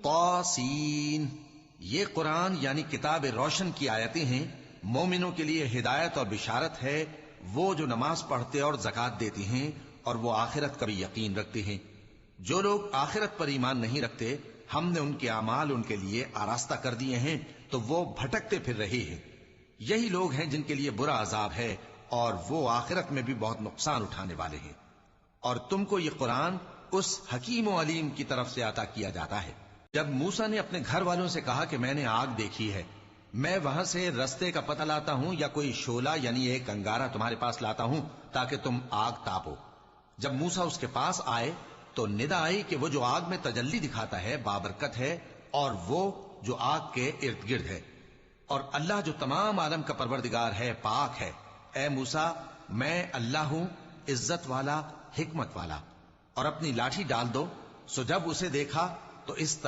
طاسین، یہ قرآن یعنی کتاب روشن کی آیتیں ہیں، مومنوں کے لیے ہدایت اور بشارت ہے، وہ جو نماز پڑھتے اور زکوٰۃ دیتے ہیں اور وہ آخرت کا بھی یقین رکھتے ہیں۔ جو لوگ آخرت پر ایمان نہیں رکھتے، ہم نے ان کے اعمال ان کے لیے آراستہ کر دیے ہیں تو وہ بھٹکتے پھر رہے ہیں۔ یہی لوگ ہیں جن کے لیے برا عذاب ہے اور وہ آخرت میں بھی بہت نقصان اٹھانے والے ہیں۔ اور تم کو یہ قرآن اس حکیم و علیم کی طرف سے عطا کیا جاتا ہے۔ جب موسیٰ نے اپنے گھر والوں سے کہا کہ میں نے آگ دیکھی ہے، میں وہاں سے رستے کا پتہ لاتا ہوں یا کوئی شعلہ یعنی ایک انگارہ تمہارے پاس لاتا ہوں تاکہ تم آگ تاپو۔ جب موسیٰ اس کے پاس آئے تو ندا آئی کہ وہ جو آگ میں تجلی دکھاتا ہے بابرکت ہے، اور وہ جو آگ کے ارد گرد ہے، اور اللہ جو تمام عالم کا پروردگار ہے پاک ہے۔ اے موسیٰ، میں اللہ ہوں، عزت والا، حکمت والا، اور اپنی لاٹھی ڈال دو۔ سو جب اسے دیکھا تو اس طرح